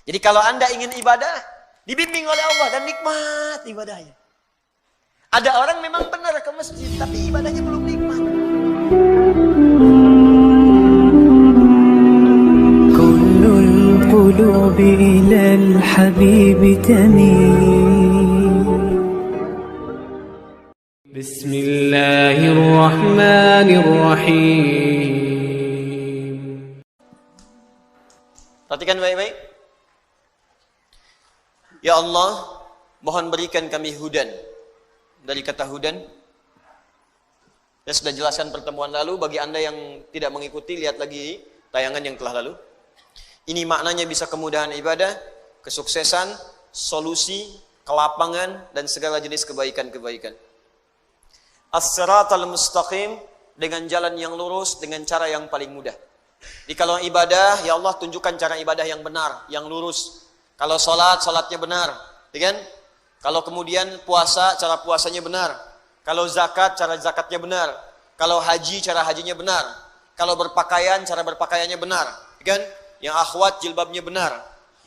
Jadi kalau Anda ingin ibadah, dibimbing oleh Allah dan nikmat ibadahnya. Ada orang memang benar ke masjid, tapi ibadahnya belum nikmat. Kullul qulubi ilal habibi tamil. Bismillahirrahmanirrahim. Perhatikan baik-baik. Ya Allah, mohon berikan kami hudan. Dari kata hudan, saya sudah jelaskan pertemuan lalu. Bagi Anda yang tidak mengikuti, lihat lagi tayangan yang telah lalu. Ini maknanya bisa kemudahan ibadah, kesuksesan, solusi, kelapangan, dan segala jenis kebaikan-kebaikan. As-siratal mustaqim, dengan jalan yang lurus, dengan cara yang paling mudah. Jadi kalau ibadah, ya Allah tunjukkan cara ibadah yang benar, yang lurus. Kalau sholat, sholatnya benar, ya kan? Kalau kemudian puasa, cara puasanya benar. Kalau zakat, cara zakatnya benar. Kalau haji, cara hajinya benar. Kalau berpakaian, cara berpakaiannya benar, ya kan? Yang akhwat, jilbabnya benar.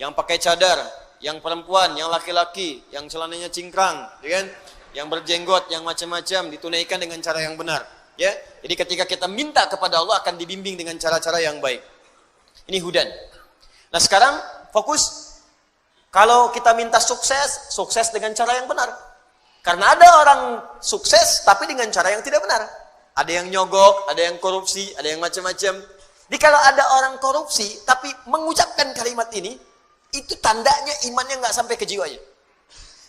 Yang pakai cadar, yang perempuan, yang laki-laki, yang celananya cingkrang, ya kan? Yang berjenggot, yang macam-macam, ditunaikan dengan cara yang benar. Ya, jadi ketika kita minta kepada Allah akan dibimbing dengan cara-cara yang baik. Ini hudan. Nah sekarang fokus. Kalau kita minta sukses, sukses dengan cara yang benar. Karena ada orang sukses tapi dengan cara yang tidak benar. Ada yang nyogok, ada yang korupsi, ada yang macam-macam. Jadi kalau ada orang korupsi tapi mengucapkan kalimat ini, itu tandanya imannya nggak sampai ke jiwanya.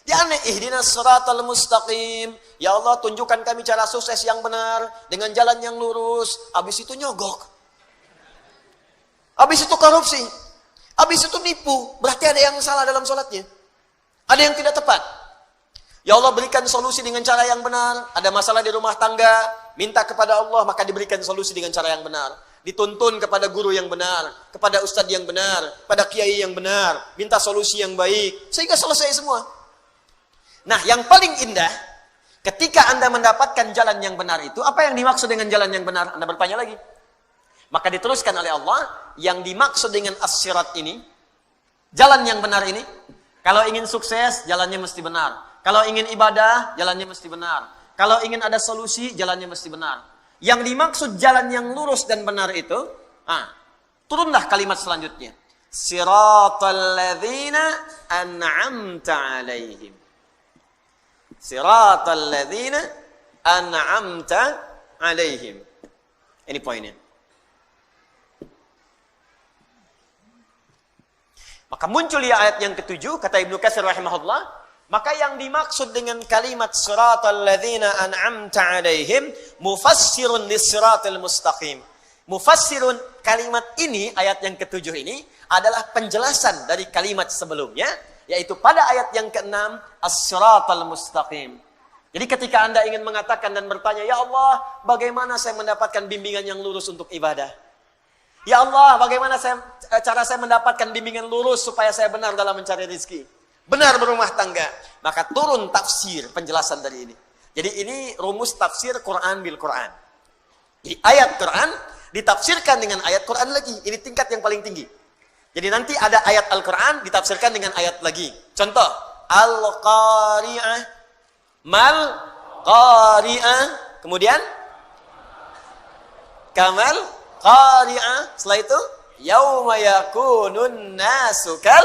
Ya aneh, ihdinas siratal mustaqim. Ya Allah, tunjukkan kami cara sukses yang benar dengan jalan yang lurus. Habis itu nyogok. Habis itu korupsi. Habis itu nipu. Berarti ada yang salah dalam sholatnya. Ada yang tidak tepat. Ya Allah, berikan solusi dengan cara yang benar. Ada masalah di rumah tangga, minta kepada Allah, maka diberikan solusi dengan cara yang benar. Dituntun kepada guru yang benar, kepada ustadz yang benar, pada kiai yang benar, minta solusi yang baik, sehingga selesai semua. Nah, yang paling indah, ketika Anda mendapatkan jalan yang benar itu, apa yang dimaksud dengan jalan yang benar? Anda bertanya lagi. Maka diteruskan oleh Allah, yang dimaksud dengan as-sirat ini, jalan yang benar ini, kalau ingin sukses, jalannya mesti benar. Kalau ingin ibadah, jalannya mesti benar. Kalau ingin ada solusi, jalannya mesti benar. Yang dimaksud jalan yang lurus dan benar itu, turunlah kalimat selanjutnya. Siratal ladzina an'amta alaihim. Siratal ladzina an'amta alaihim. Ini poinnya. Maka muncul ya ayat yang ketujuh, kata Ibnu Katsir rahimahullah, maka yang dimaksud dengan kalimat siratal ladzina an'amta alaihim mufassirun lis-siratal mustaqim. Mufassirun, kalimat ini, ayat yang ketujuh ini adalah penjelasan dari kalimat sebelumnya, yaitu pada ayat yang keenam, as-siratal mustaqim. Jadi ketika Anda ingin mengatakan dan bertanya, ya Allah, bagaimana saya mendapatkan bimbingan yang lurus untuk ibadah? Ya Allah, bagaimana cara saya mendapatkan bimbingan lurus supaya saya benar dalam mencari rezeki? Benar berumah tangga. Maka turun tafsir, penjelasan dari ini. Jadi ini rumus tafsir Quran bil Quran. Jadi ayat Quran ditafsirkan dengan ayat Quran lagi. Ini tingkat yang paling tinggi. Jadi nanti ada ayat Al-Quran ditafsirkan dengan ayat lagi. Contoh, Al-Qari'ah, Mal-Qari'ah, kemudian Kamal Qari'ah, setelah itu yauma yakunun nasu kal.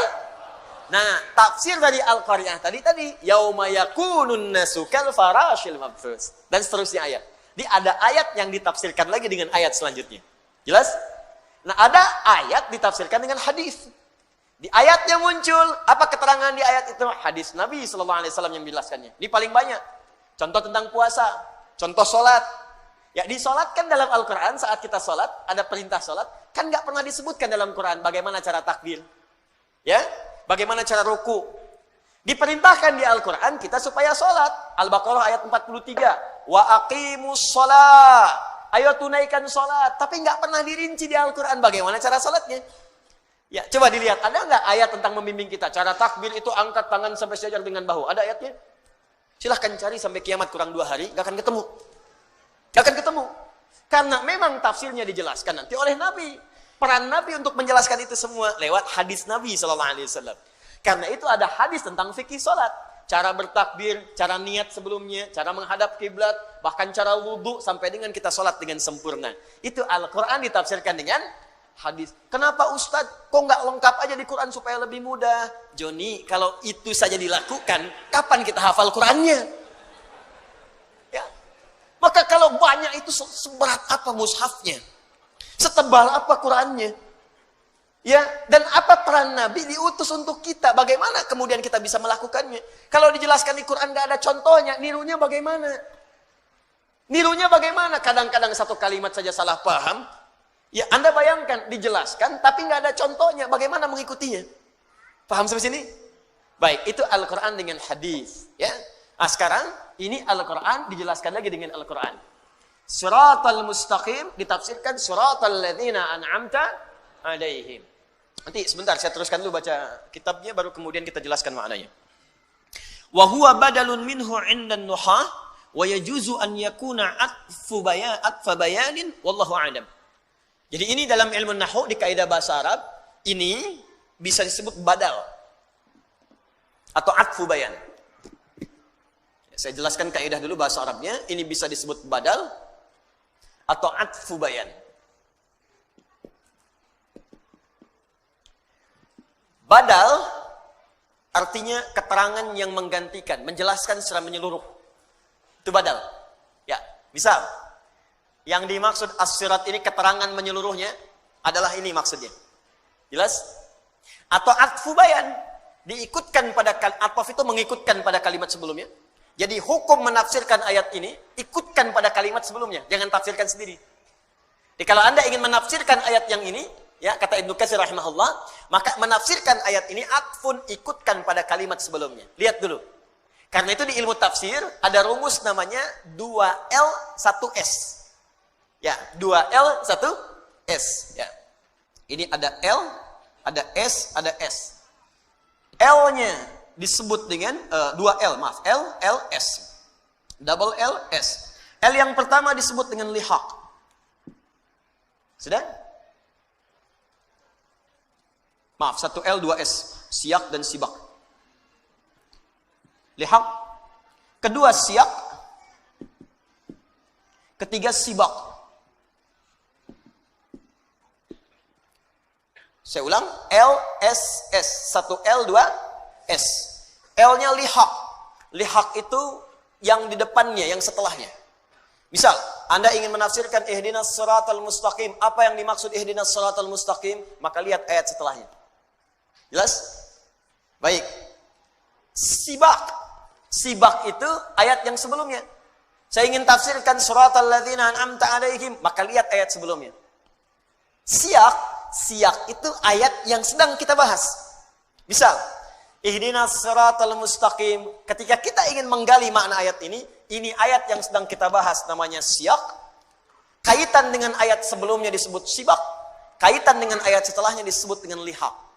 Nah, tafsir dari Al-Qari'ah tadi yauma yakunun nasu kal farashil mabthus, dan seterusnya ayat. Jadi ada ayat yang ditafsirkan lagi dengan ayat selanjutnya. Jelas? Nah, ada ayat ditafsirkan dengan hadis. Di ayatnya muncul apa keterangan di ayat itu? Hadis Nabi sallallahu alaihi wasallam yang menjelaskannya. Ini paling banyak. Contoh tentang puasa, contoh sholat. Ya, disolatkan dalam Al-Quran saat kita sholat, ada perintah sholat, kan nggak pernah disebutkan dalam Quran bagaimana cara takbir. Ya, bagaimana cara ruku. Diperintahkan di Al-Quran kita supaya sholat. Al-Baqarah ayat 43. Wa aqimus sholat. Ayo tunaikan sholat. Tapi nggak pernah dirinci di Al-Quran bagaimana cara sholatnya. Ya, coba dilihat. Ada nggak ayat tentang membimbing kita? Cara takbir itu angkat tangan sampai sejajar dengan bahu. Ada ayatnya? Silahkan cari sampai kiamat kurang 2 hari. Nggak akan ketemu. Gak akan ketemu. Karena memang tafsirnya dijelaskan nanti oleh Nabi. peran Nabi untuk menjelaskan itu semua lewat hadis Nabi SAW. Karena itu ada hadis tentang fikih sholat. Cara bertakbir, cara niat sebelumnya, cara menghadap kiblat, bahkan cara wudhu sampai dengan kita sholat dengan sempurna. Itu Al-Quran ditafsirkan dengan hadis. Kenapa Ustadz kok nggak lengkap aja di Quran supaya lebih mudah? Joni, kalau itu saja dilakukan, kapan kita hafal Qurannya? Ya. Maka kalau banyak itu seberat apa mushafnya? Setebal apa Qurannya? Ya, dan apa peran Nabi diutus untuk kita? Bagaimana kemudian kita bisa melakukannya? Kalau dijelaskan di Quran nggak ada contohnya, nirunya bagaimana? Nirunya bagaimana? Kadang-kadang satu kalimat saja salah paham. Ya, Anda bayangkan dijelaskan, tapi nggak ada contohnya. Bagaimana mengikutinya? Paham sampai sini? Baik, itu Al-Quran dengan hadis. Ya, nah, sekarang ini Al-Quran dijelaskan lagi dengan Al-Quran. Suratal mustaqim ditafsirkan suratal ladzina an'amta alaihim. Nanti sebentar saya teruskan dulu baca kitabnya baru kemudian kita jelaskan maknanya. Wa huwa badalun minhu 'indan nuhah wa yajuzu an yakuna atfa bayanin wallahu a'lam. Jadi ini dalam ilmu nahwu di kaidah bahasa Arab ini bisa disebut badal atau atfu bayan. Saya jelaskan kaidah dulu bahasa Arabnya, ini bisa disebut badal atau atfu bayan. Badal artinya keterangan yang menggantikan, menjelaskan secara menyeluruh. Itu badal. Ya, misal yang dimaksud as-sirat ini keterangan menyeluruhnya adalah ini maksudnya. Jelas? Atau atfu bayan, diikutkan pada ataf itu mengikutkan pada kalimat sebelumnya. Jadi hukum menafsirkan ayat ini ikutkan pada kalimat sebelumnya, jangan tafsirkan sendiri. Jadi kalau Anda ingin menafsirkan ayat yang ini, ya kata Ibnu Katsir rahimahullah, maka menafsirkan ayat ini atfun ikutkan pada kalimat sebelumnya. Lihat dulu. Karena itu di ilmu tafsir ada rumus namanya 2L 1S. Ya, 2L 1S, ya. Ini ada L, ada S, ada S. L-nya disebut dengan 2L, maaf, L, L, S. Double L, S. L yang pertama disebut dengan lihaq. Sudah? Maaf, 1L, 2S. Siyak dan sibak. Lihaq. Kedua siyak. Ketiga sibak. Saya ulang. L, S, S. 1L, 2S. L-nya lihaq. Lihaq itu yang di depannya, yang setelahnya. Misal, Anda ingin menafsirkan ihdinas siratal mustaqim. Apa yang dimaksud ihdinas siratal mustaqim? Maka lihat ayat setelahnya. Jelas? Baik. Sibak. Sibak itu ayat yang sebelumnya. Saya ingin tafsirkan siratal ladzina an'amta alaihim. Maka lihat ayat sebelumnya. Siyak. Siyak itu ayat yang sedang kita bahas. Misal, ihdinas siratal mustaqim. Ketika kita ingin menggali makna ayat ini ayat yang sedang kita bahas namanya siyak. Kaitan dengan ayat sebelumnya disebut sibak. Kaitan dengan ayat setelahnya disebut dengan lihaq.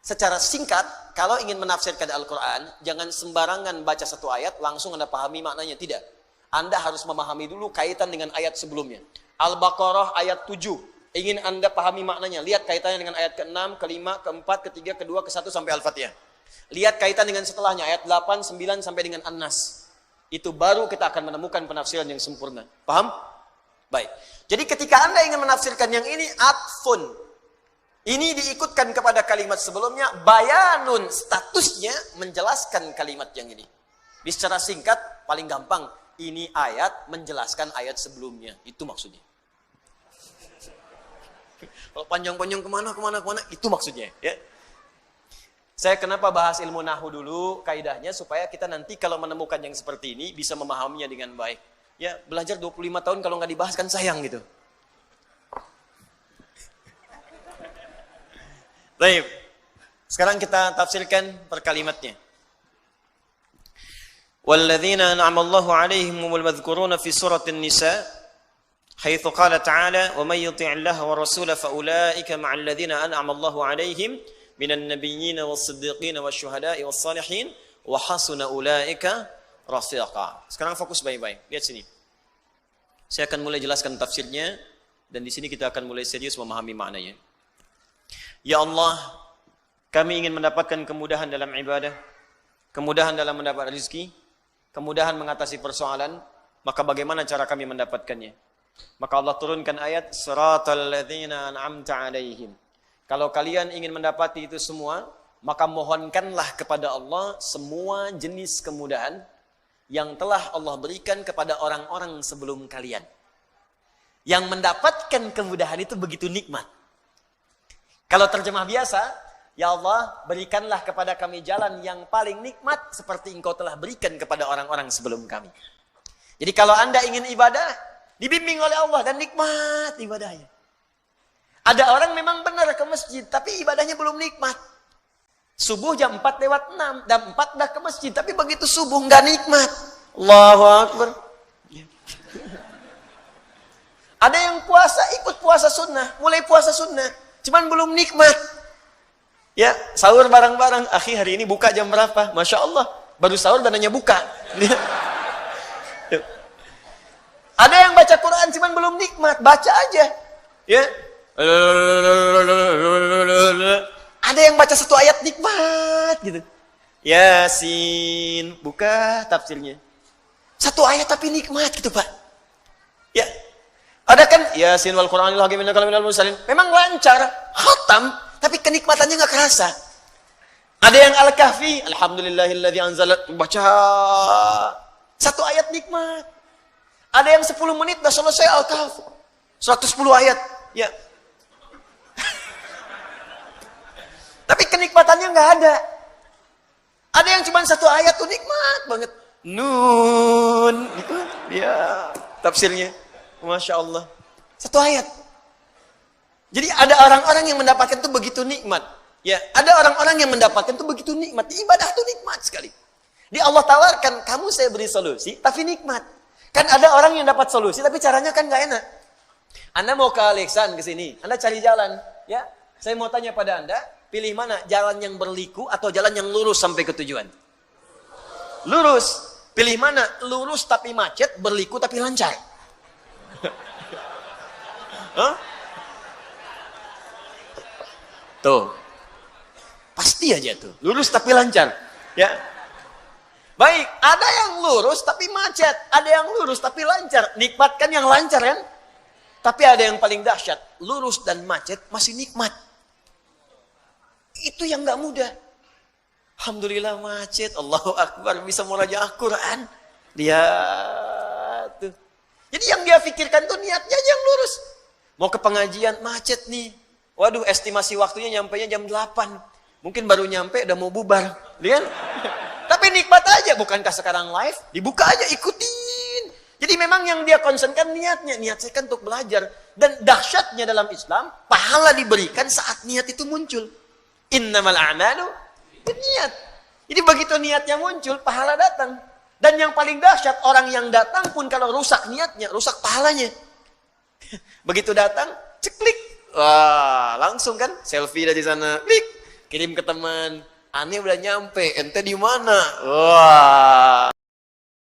Secara singkat, kalau ingin menafsirkan Al-Quran, jangan sembarangan baca satu ayat, langsung Anda pahami maknanya. Tidak. Anda harus memahami dulu kaitan dengan ayat sebelumnya. Al-Baqarah ayat 7. Ingin Anda pahami maknanya. Lihat kaitannya dengan ayat ke-6, ke-5, ke-4, ke-3, ke-2, ke-1 sampai Al-Fatihah. Lihat kaitan dengan setelahnya, ayat 8, 9 sampai dengan An-Nas. Itu baru kita akan menemukan penafsiran yang sempurna. Paham? Baik. Jadi ketika Anda ingin menafsirkan yang ini, atfun. Ini diikutkan kepada kalimat sebelumnya, bayanun, statusnya menjelaskan kalimat yang ini. Di secara singkat, paling gampang, ini ayat menjelaskan ayat sebelumnya. Itu maksudnya. Kalau panjang-panjang kemana, itu maksudnya. Ya. Saya kenapa bahas ilmu nahwu dulu, kaidahnya, supaya kita nanti kalau menemukan yang seperti ini, bisa memahaminya dengan baik. Ya, belajar 25 tahun kalau nggak dibahas kan sayang gitu. Baik. Sekarang kita tafsirkan per kalimatnya. Walladzina an'ama Allahu 'alaihim humul madhkuruna fi suratin Nisa, haitsu qala ta'ala, "Wa may yuti' Allaha wa rasulahu fa ulaika ma'al ladzina an'ama Allahu 'alaihim minan nabiyyin was-siddiqin wasyuhada'i was-salihin wa hasuna ulaika rafiqa." Sekarang fokus baik-baik. Lihat sini. Saya akan mulai jelaskan tafsirnya Dan di sini kita akan mulai serius memahami maknanya. Ya Allah, kami ingin mendapatkan kemudahan dalam ibadah, kemudahan dalam mendapat rezeki, kemudahan mengatasi persoalan, maka bagaimana cara kami mendapatkannya? Maka Allah turunkan ayat Siratal ladzina an'amta 'alaihim. Kalau kalian ingin mendapati itu semua, maka mohonkanlah kepada Allah semua jenis kemudahan yang telah Allah berikan kepada orang-orang sebelum kalian. Yang mendapatkan kemudahan itu begitu nikmat. Kalau terjemah biasa, ya Allah, berikanlah kepada kami jalan yang paling nikmat seperti Engkau telah berikan kepada orang-orang sebelum kami. Jadi kalau Anda ingin ibadah, dibimbing oleh Allah dan nikmat ibadahnya. Ada orang memang benar ke masjid, tapi ibadahnya belum nikmat. Subuh jam 4:06, jam 4 dah ke masjid, tapi begitu subuh nggak nikmat. Allahu Akbar. Ada yang puasa, ikut puasa sunnah, mulai puasa sunnah, cuman belum nikmat. Ya, sahur bareng-bareng. Akhi, hari ini buka jam berapa? Masya Allah, baru sahur dan hanya buka. Ada yang baca Quran cuman belum nikmat, baca aja. Ya. Ada yang baca satu ayat nikmat gitu. Yasin, buka tafsirnya. Satu ayat tapi nikmat gitu, Pak. Ya. Ada kan Yasin wal Qur'anil hakim innaka laminal mursalin. Memang lancar, khatam, tapi kenikmatannya enggak kerasa. Ada yang Al-Kahfi, alhamdulillahilladzi anzala, baca satu ayat nikmat. Ada yang 10 menit dah selesai Al-Kahfi. 110 ayat, ya. Tapi kenikmatannya enggak ada. Ada yang cuma satu ayat tuh nikmat banget. Nun, gitu. Ya, tafsirnya. Masya Allah. Satu ayat. Jadi ada orang-orang yang mendapatkan itu begitu nikmat. Ya, ada orang-orang yang mendapatkan itu begitu nikmat. Ibadah itu nikmat sekali. Di Allah tawarkan, kamu saya beri solusi, tapi nikmat. Kan ada orang yang dapat solusi, tapi caranya kan nggak enak. Anda mau ke Alexan ke sini, Anda cari jalan. Ya, saya mau tanya pada Anda, pilih mana? Jalan yang berliku atau jalan yang lurus sampai ke tujuan? Lurus. Pilih mana? Lurus tapi macet, berliku tapi lancar. Hah? Tuh. Pasti aja tuh. Lurus tapi lancar. Ya. Baik, ada yang lurus tapi macet, ada yang lurus tapi lancar. Nikmatkan yang lancar kan? Tapi ada yang paling dahsyat, lurus dan macet masih nikmat. Itu yang nggak mudah. Alhamdulillah macet, Allahu Akbar, bisa murajaah Quran. Lihat tuh. Jadi yang dia pikirkan tuh niatnya aja yang lurus. Mau ke pengajian, macet nih. Waduh, estimasi waktunya nyampainya jam 8. Mungkin baru nyampe, udah mau bubar. Lihat? Tapi nikmat aja. Bukankah sekarang live? Dibuka aja, ikutin. Jadi memang yang dia concernkan niatnya. Niat saya kan untuk belajar. Dan dahsyatnya dalam Islam, pahala diberikan saat niat itu muncul. Innamal a'malu niat. Jadi begitu niatnya muncul, pahala datang. Dan yang paling dahsyat, orang yang datang pun kalau rusak niatnya, rusak pahalanya. Begitu datang, ceklik. Wah, langsung kan selfie dari sana, klik, kirim ke teman. Aneh udah nyampe, ente di mana? Wah.